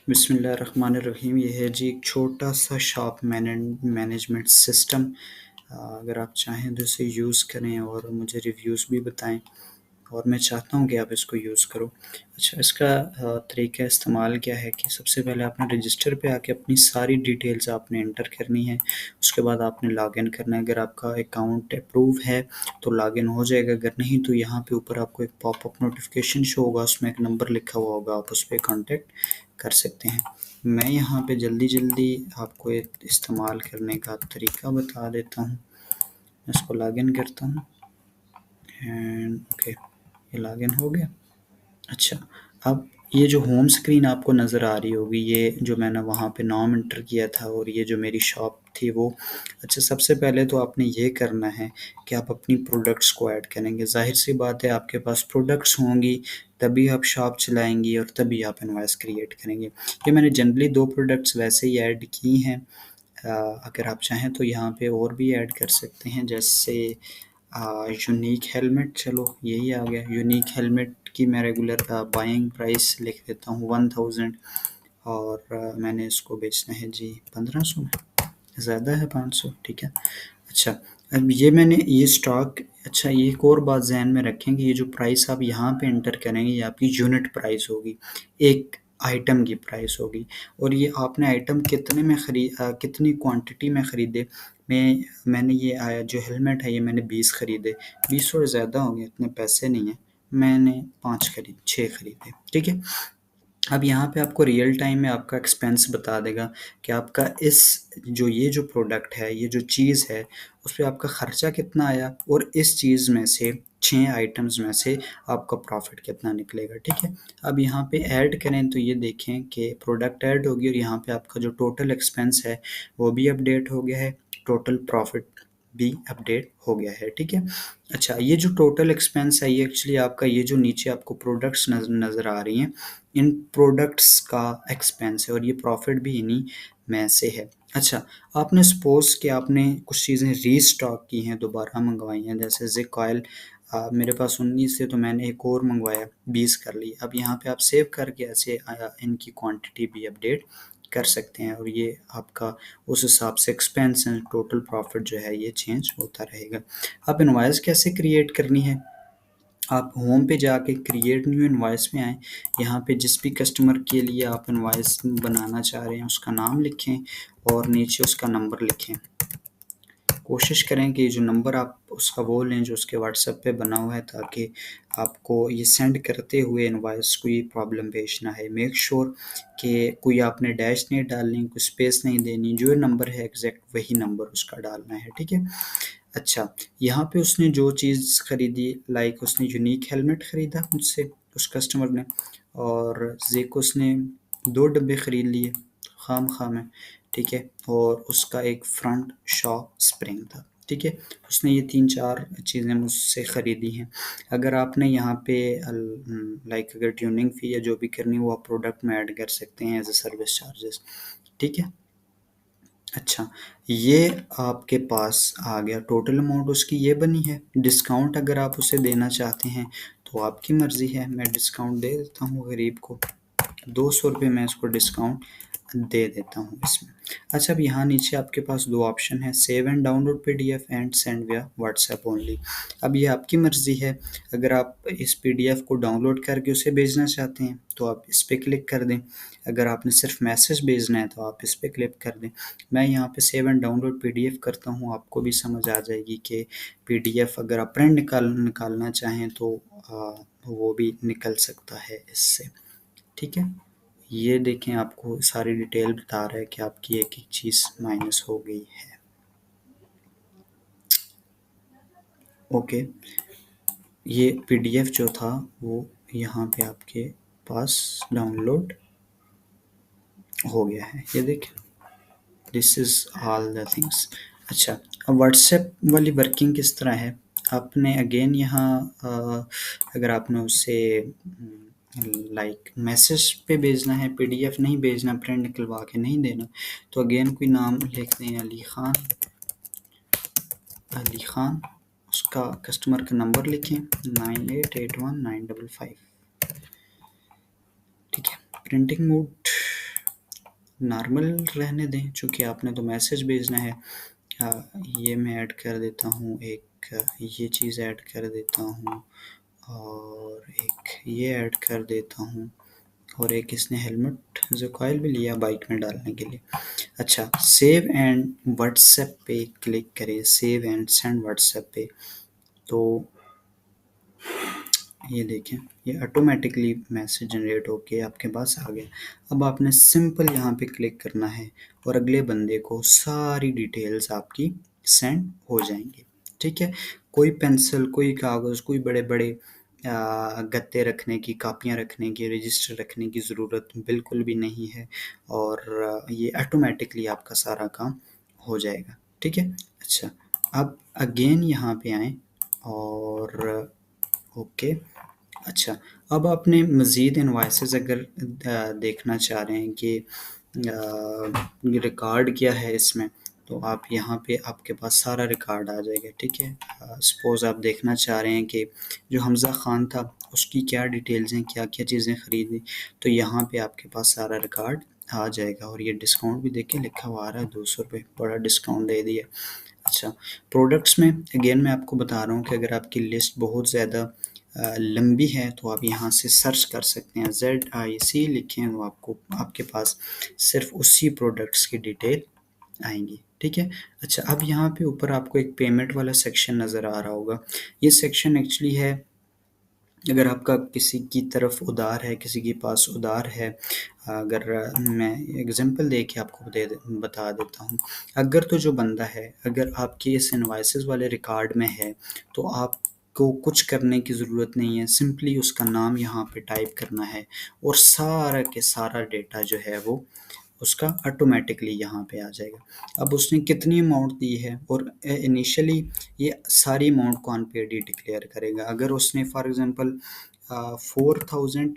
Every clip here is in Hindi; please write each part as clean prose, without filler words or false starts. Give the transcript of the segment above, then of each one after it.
बिस्मिल्लाहिर्रहमानिर्रहीम। ये है जी एक छोटा-सा शॉप मैनेजमेंट सिस्टम। अगर आप चाहें तो इसे यूज़ करें और मुझे रिव्यूज़ भी बताएँ और मैं चाहता हूँ कि आप इसको यूज़ करो। अच्छा, इसका तरीका इस्तेमाल क्या है कि सबसे पहले आपने रजिस्टर पे आके अपनी सारी डिटेल्स आपने एंटर करनी है। उसके बाद आपने लॉगिन करना है। अगर आपका अकाउंट अप्रूव है तो लॉगिन हो जाएगा, अगर नहीं तो यहाँ पे ऊपर आपको एक पॉपअप नोटिफिकेशन शो होगा, उसमें एक नंबर लिखा हुआ होगा, आप उस पे कॉन्टैक्ट कर सकते हैं। मैं यहाँ पे जल्दी-जल्दी आपको एक इस्तेमाल करने का तरीका बता देता हूँ। इसको लॉगिन करता हूँ एंड ओके, ये लॉगिन हो गया। अच्छा, अब ये जो होम स्क्रीन आपको नज़र आ रही होगी, ये जो मैंने वहाँ पे नाम एंटर किया था और ये जो मेरी शॉप थी वो। अच्छा, सबसे पहले तो आपने ये करना है कि आप अपनी प्रोडक्ट्स को ऐड करेंगे। ज़ाहिर-सी बात है, आपके पास प्रोडक्ट्स होंगी तभी आप शॉप चलाएँगी और तभी आप इनवॉइस क्रिएट करेंगे। ये मैंने जनरली 2 प्रोडक्ट्स वैसे ही ऐड की हैं। अगर आप चाहें तो यहाँ पे और भी ऐड कर सकते हैं, जैसे यूनिक हेलमेट। चलो यही आ गया। यूनिक हेलमेट की मैं रेगुलर बाइंग प्राइस लिख देता हूँ 1000 और मैंने इसको बेचना है जी 1500 में। ज़्यादा है 500, ठीक है। अच्छा, अब ये मैंने ये स्टॉक। अच्छा, ये एक और बात ज़हन में रखें कि ये जो प्राइस आप यहाँ पे एंटर करेंगे ये आपकी यूनिट प्राइस होगी, एक आइटम की प्राइस होगी। और ये आपने आइटम कितने में कितनी क्वांटिटी में ख़रीदे। मैंने ये जो हेलमेट है ये मैंने 20 ख़रीदे। 20 थोड़े ज़्यादा हो गए, इतने पैसे नहीं हैं। मैंने 6 ख़रीदे, ठीक है। अब यहाँ पे आपको रियल टाइम में आपका एक्सपेंस बता देगा कि आपका ये जो प्रोडक्ट है, ये जो चीज़ है, उस पे आपका खर्चा कितना आया और इस चीज़ में से 6 आइटम्स में से आपका प्रॉफिट कितना निकलेगा, ठीक है। अब यहाँ पे ऐड करें तो ये देखें कि प्रोडक्ट ऐड होगी और यहाँ पे आपका जो टोटल एक्सपेंस है वो भी अपडेट हो गया है, टोटल प्रॉफिट भी अपडेट हो गया है, ठीक है। अच्छा, ये जो टोटल एक्सपेंस है ये एक्चुअली आपका, ये जो नीचे आपको प्रोडक्ट्स नज़र आ रही हैं, इन प्रोडक्ट्स का एक्सपेंस है और ये प्रॉफिट भी इन्हीं में से है। अच्छा, आपने सपोज़ कि आपने कुछ चीज़ें रीस्टॉक की हैं, दोबारा मंगवाई हैं, जैसे ज़िक ऑयल मेरे पास 19 थे तो मैंने एक और मंगवाया, 20 कर ली। अब यहाँ पे आप सेव करके ऐसे इनकी क्वांटिटी भी अपडेट कर सकते हैं और ये आपका उस हिसाब से एक्सपेंस एंड टोटल प्रॉफिट जो है ये चेंज होता रहेगा। अब इनवॉइस कैसे क्रिएट करनी है? आप होम पे जाके क्रिएट न्यू इनवॉइस में आएँ। यहाँ पे जिस भी कस्टमर के लिए आप इनवॉइस बनाना चाह रहे हैं उसका नाम लिखें और नीचे उसका नंबर लिखें। कोशिश करें कि जो नंबर आप उसका वो लें जो उसके व्हाट्सएप पे बना हुआ है, ताकि आपको ये सेंड करते हुए इनवॉइस कोई प्रॉब्लम पेश ना आए। मेक श्योर कि कोई आपने डैश नहीं डालनी, कोई स्पेस नहीं देनी, जो नंबर है एग्जैक्ट वही नंबर उसका डालना है, ठीक है। अच्छा, यहाँ पे उसने जो चीज़ खरीदी, लाइक उसने यूनिक हेलमेट ख़रीदा मुझसे, उस कस्टमर ने, और ज़ेक उसने 2 डब्बे ख़रीद लिए खाम-खा में, ठीक है। और उसका एक फ्रंट शॉक स्प्रिंग था, ठीक है। उसने ये 3-4 चीज़ें मुझसे ख़रीदी हैं। अगर आपने यहाँ पे लाइक अगर ट्यूनिंग फ़ी या जो भी करनी हो आप प्रोडक्ट में ऐड कर सकते हैं एज़ अ सर्विस चार्जेस, ठीक है। अच्छा, ये आपके पास आ गया, टोटल अमाउंट उसकी ये बनी है। डिस्काउंट अगर आप उसे देना चाहते हैं तो आपकी मर्ज़ी है, मैं डिस्काउंट दे देता हूँ गरीब को। 200 रुपये मैं इसको डिस्काउंट दे देता हूँ इसमें। अच्छा, अब यहाँ नीचे आपके पास 2 ऑप्शन है, save and download PDF and send विया व्हाट्सएप ओनली। अब ये आपकी मर्ज़ी है, अगर आप इस पीडीएफ को डाउनलोड करके उसे भेजना चाहते हैं तो आप इस पे क्लिक कर दें। अगर आपने सिर्फ मैसेज भेजना है तो आप इस पे क्लिक कर दें। मैं यहाँ पे सेव एंड डाउनलोड पीडीएफ करता हूँ, आपको भी समझ आ जाएगी कि पीडीएफ अगर आप प्रिंट निकालना चाहें तो वो भी निकल सकता है इससे, ठीक है। ये देखें, आपको सारी डिटेल बता रहा है कि आपकी एक-एक चीज़ माइनस हो गई है। ओके, ये पीडीएफ जो था वो यहाँ पे आपके पास डाउनलोड हो गया है, ये देखें, this is all the things. अच्छा, अब व्हाट्सएप वाली वर्किंग किस तरह है? आपने अगेन यहाँ अगर आपने उसे लाइक मैसेज पे भेजना है, पीडीएफ नहीं भेजना, प्रिंट निकलवा के नहीं देना, तो अगेन कोई नाम लिख दें, अली खान, उसका कस्टमर का नंबर लिखें 98819555, ठीक है। प्रिंटिंग मोड नॉर्मल रहने दें, चूँकि आपने तो मैसेज भेजना है। ये मैं ऐड कर देता हूँ, एक ये चीज़ ऐड कर देता हूँ, और एक ये ऐड कर देता हूँ, और एक इसने हेलमेट ज़ोकॉइल भी लिया बाइक में डालने के लिए। अच्छा, सेव एंड व्हाट्सएप पे क्लिक करें, सेव एंड सेंड व्हाट्सएप पे। तो ये देखें, ये ऑटोमेटिकली मैसेज जनरेट होके आपके पास आ गया। अब आपने सिंपल यहाँ पे क्लिक करना है और अगले बंदे को सारी डिटेल्स आपकी सेंड हो जाएंगी। ठीक है, कोई पेंसिल, कोई कागज़, कोई बड़े बड़े गत्ते रखने की, कापियाँ रखने की, रजिस्टर रखने की ज़रूरत बिल्कुल भी नहीं है, और ये ऑटोमेटिकली आपका सारा काम हो जाएगा। ठीक है। अच्छा, अब अगेन यहाँ पे आएँ और ओके। अच्छा, अब आपने मज़ीद इनवॉइसेस अगर देखना चाह रहे हैं कि रिकॉर्ड क्या है इसमें, तो आप यहाँ पे आपके पास सारा रिकॉर्ड आ जाएगा। ठीक है, सपोज़ आप देखना चाह रहे हैं कि जो हमज़ा ख़ान था उसकी क्या डिटेल्स हैं, क्या क्या चीज़ें ख़रीदी, तो यहाँ पे आपके पास सारा रिकॉर्ड आ जाएगा। और ये डिस्काउंट भी देखें लिखा हुआ आ रहा है, 200 रुपये, बड़ा डिस्काउंट दे दिया। अच्छा, प्रोडक्ट्स में अगेन मैं आपको बता रहा हूँ कि अगर आपकी लिस्ट बहुत ज़्यादा लंबी है तो आप यहाँ से सर्च कर सकते हैं, ZIC लिखें तो आपको आपके पास सिर्फ उसी प्रोडक्ट्स की डिटेल आएंगी। ठीक है। अच्छा, अब यहाँ पे ऊपर आपको एक पेमेंट वाला सेक्शन नज़र आ रहा होगा। ये सेक्शन एक्चुअली है अगर आपका किसी की तरफ उधार है, किसी के पास उधार है। अगर मैं एग्जांपल दे के आपको बता देता हूँ। अगर तो जो बंदा है, अगर आपके इस इनवॉइसेस वाले रिकॉर्ड में है, तो आपको कुछ करने की ज़रूरत नहीं है, सिंपली उसका नाम यहाँ पे टाइप करना है और सारा के सारा डेटा जो है वो उसका ऑटोमेटिकली यहाँ पे आ जाएगा। अब उसने कितनी अमाउंट दी है, और इनिशियली ये सारी अमाउंट को अनपेड ही डिक्लेयर करेगा। अगर उसने फॉर एग्जांपल 4000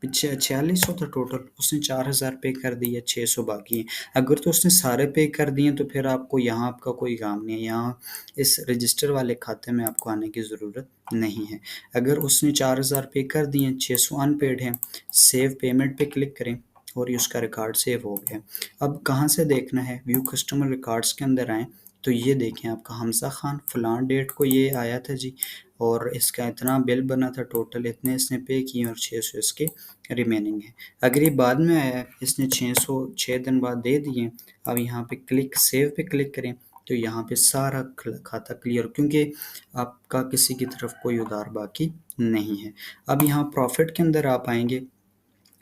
पीछे 4600 था टोटल, उसने 4000 पे कर दिए, 600 बाकी हैं। अगर तो उसने सारे पे कर दिए तो फिर आपको यहाँ आपका कोई काम नहीं है, यहाँ इस रजिस्टर वाले खाते में आपको आने की ज़रूरत नहीं है। अगर उसने 4000 पे कर दिए, 600 अनपेड हैं, सेव पेमेंट पे क्लिक करें और ये उसका रिकॉर्ड सेव हो गया। अब कहाँ से देखना है, व्यू कस्टमर रिकॉर्ड्स के अंदर आएँ, तो ये देखें आपका हमज़ा ख़ान फ़लाँ डेट को ये आया था जी, और इसका इतना बिल बना था, टोटल इतने इसने पे किए और 600 इसके रिमेनिंग है। अगर ये बाद में आया है, इसने 600 6 दिन बाद दे दिए, अब यहाँ पे क्लिक सेव पे क्लिक करें तो यहाँ पे सारा खाता क्लियर, क्योंकि आपका किसी की तरफ कोई उधार बाकी नहीं है। अब यहाँ प्रॉफिट के अंदर आप आएंगे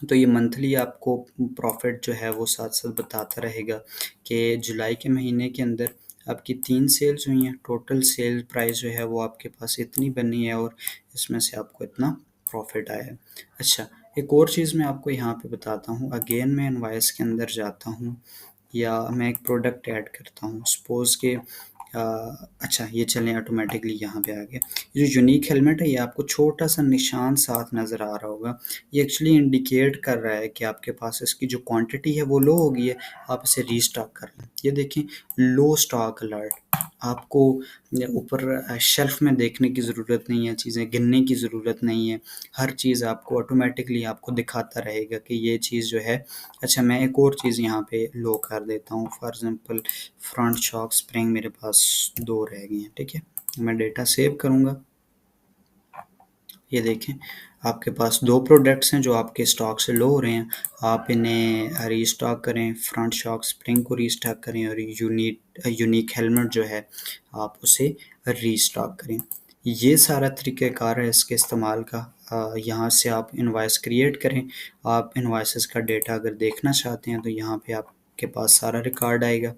तो ये मंथली आपको प्रॉफिट जो है वो साथ साथ बताता रहेगा कि जुलाई के महीने के अंदर आपकी 3 सेल्स हुई हैं, टोटल सेल प्राइस जो है वो आपके पास इतनी बनी है और इसमें से आपको इतना प्रॉफिट आया है। अच्छा, एक और चीज़ मैं आपको यहाँ पे बताता हूँ। अगेन मैं इनवॉइस के अंदर जाता हूँ या मैं एक प्रोडक्ट ऐड करता हूँ, सपोज़ के अच्छा ये चलें ऑटोमेटिकली यहाँ पे आ गया। ये जो यूनिक हेलमेट है ये आपको छोटा सा निशान साथ नज़र आ रहा होगा, ये एक्चुअली इंडिकेट कर रहा है कि आपके पास इसकी जो क्वांटिटी है वो लो हो गई है, आप इसे रीस्टॉक कर लें। ये देखें, लो स्टॉक अलर्ट। आपको ऊपर शेल्फ में देखने की ज़रूरत नहीं है, चीज़ें गिनने की ज़रूरत नहीं है, हर चीज़ आपको ऑटोमेटिकली आपको दिखाता रहेगा कि ये चीज़ जो है। अच्छा, मैं एक और चीज़ यहाँ पे लो कर देता हूँ, for example front shock spring मेरे पास 2 रह गए हैं। ठीक है, मैं डेटा सेव करूँगा। ये देखें, आपके पास 2 प्रोडक्ट्स हैं जो आपके स्टॉक से लो हो रहे हैं, आप इन्हें रीस्टॉक करें, फ्रंट शॉक स्प्रिंग को रीस्टॉक करें और यूनिक हेलमेट जो है आप उसे रीस्टॉक करें। ये सारा तरीक़ाकार है इसके इस्तेमाल का। यहाँ से आप इनवॉइस क्रिएट करें, आप इनवॉइसेस का डेटा अगर देखना चाहते हैं तो यहाँ पे आपके पास सारा रिकॉर्ड आएगा।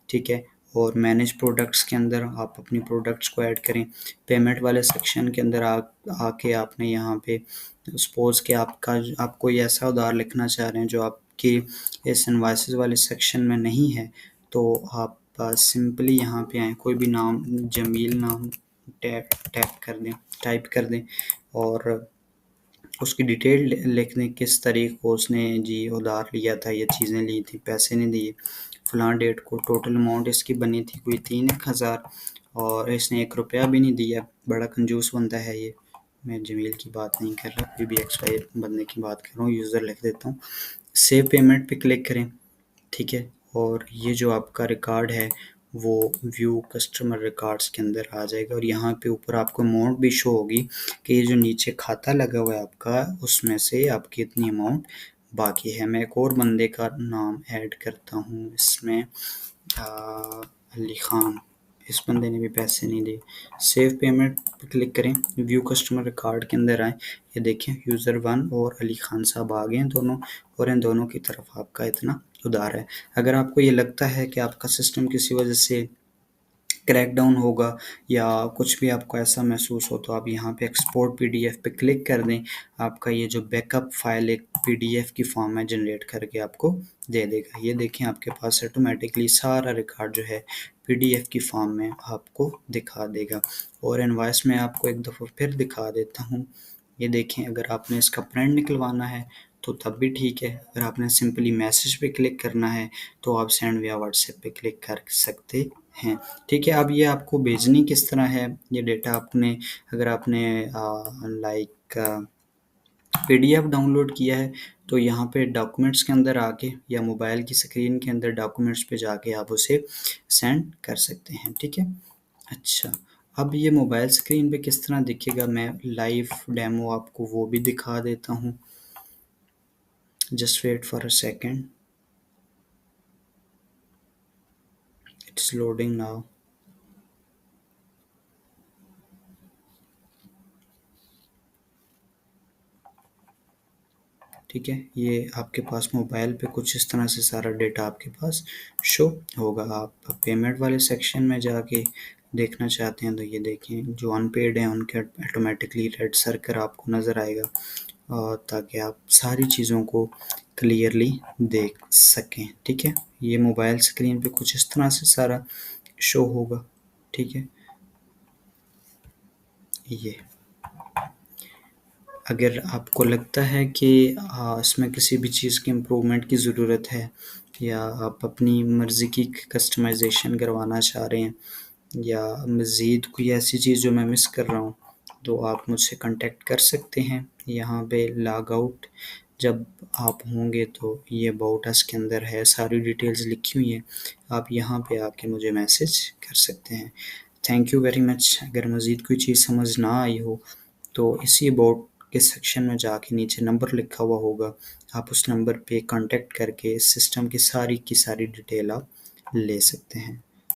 ठीक है, और मैनेज प्रोडक्ट्स के अंदर आप अपनी प्रोडक्ट्स को ऐड करें। पेमेंट वाले सेक्शन के अंदर आके आपने यहाँ पे सपोज़ कि आप कोई ऐसा उधार लिखना चाह रहे हैं जो आपकी इस इनवॉइसेस वाले सेक्शन में नहीं है, तो आप सिंपली यहाँ पे आएँ, कोई भी नाम, जमील नाम टैप कर दें, टाइप कर दें और उसकी डिटेल लिख दें, किस तारीख को उसने जी उधार लिया था, ये चीज़ें ली थी, पैसे नहीं दिए, फ़लाँ डेट को, टोटल अमाउंट इसकी बनी थी कोई 3-1 हज़ार और इसने 1 रुपया भी नहीं दिया, बड़ा कंजूस बंदा है ये। मैं जमील की बात नहीं कर रहा, कोई भी XY बंदे की बात कर रहा हूँ, यूज़र लिख देता हूँ। सेव पेमेंट पे क्लिक करें ठीक है। और ये जो आपका रिकॉर्ड है वो व्यू कस्टमर रिकॉर्ड्स के अंदर आ जाएगा, और यहाँ पे ऊपर आपको अमाउंट भी शो होगी कि ये जो नीचे खाता लगा हुआ है आपका, उसमें से आपकी इतनी अमाउंट बाकी है। मैं एक और बंदे का नाम ऐड करता हूँ इसमें, अली खान। इस बंदे ने भी पैसे नहीं दिए। सेव पेमेंट पर क्लिक करें, व्यू कस्टमर रिकॉर्ड के अंदर आए, ये देखें यूज़र 1 और अली खान साहब आ गए हैं दोनों, और इन दोनों की तरफ आपका इतना उधार है। अगर आपको ये लगता है कि आपका सिस्टम किसी वजह से क्रैक डाउन होगा या कुछ भी आपको ऐसा महसूस हो, तो आप यहाँ पे एक्सपोर्ट पीडीएफ पे क्लिक कर दें। आपका ये जो बैकअप फाइल एक पीडीएफ की फॉर्म में जनरेट करके आपको दे देगा। ये देखें आपके पास ऑटोमेटिकली सारा रिकॉर्ड जो है पीडीएफ की फॉर्म में आपको दिखा देगा। और इनवॉइस में आपको एक दफ़ा फिर दिखा देता हूँ। ये देखें, अगर आपने इसका प्रिंट निकलवाना है तो तब भी ठीक है। अगर आपने सिंपली मैसेज पे क्लिक करना है तो आप सेंड विया व्हाट्सएप पे क्लिक कर सकते हैं। ठीक है। अब ये आपको भेजनी किस तरह है ये डेटा, आपने अगर आपने लाइक पीडीएफ डाउनलोड किया है तो यहाँ पे डॉक्यूमेंट्स के अंदर आके या मोबाइल की स्क्रीन के अंदर डॉक्यूमेंट्स पे जाके आप उसे सेंड कर सकते हैं। ठीक है। अच्छा, अब ये मोबाइल स्क्रीन पे किस तरह दिखेगा, मैं लाइव डेमो आपको वो भी दिखा देता हूँ। Just wait for a second, it's loading now. ठीक है, ये आपके पास मोबाइल पे कुछ इस तरह से सारा डेटा आपके पास शो होगा। आप पेमेंट वाले सेक्शन में जाके देखना चाहते हैं तो ये देखें, जो अनपेड हैं उनके ऑटोमेटिकली रेड सर्कल आपको नज़र आएगा, और ताकि आप सारी चीज़ों को क्लियरली देख सकें। ठीक है, ये मोबाइल स्क्रीन पे कुछ इस तरह से सारा शो होगा। ठीक है, ये अगर आपको लगता है कि इसमें किसी भी चीज़ की इम्प्रूवमेंट की ज़रूरत है, या आप अपनी मर्ज़ी की कस्टमाइजेशन करवाना चाह रहे हैं, या मज़ीद कोई ऐसी चीज़ जो मैं मिस कर रहा हूँ, तो आप मुझसे कांटेक्ट कर सकते हैं। यहाँ पे लॉग आउट जब आप होंगे तो ये अबाउट अस के अंदर है, सारी डिटेल्स लिखी हुई हैं, आप यहाँ पे आके मुझे मैसेज कर सकते हैं। Thank you very much. अगर मज़ीद कोई चीज़ समझ ना आई हो तो इसी अबाउट के सेक्शन में जाके नीचे नंबर लिखा हुआ होगा, आप उस नंबर पे कांटेक्ट करके सिस्टम की सारी डिटेल आप ले सकते हैं।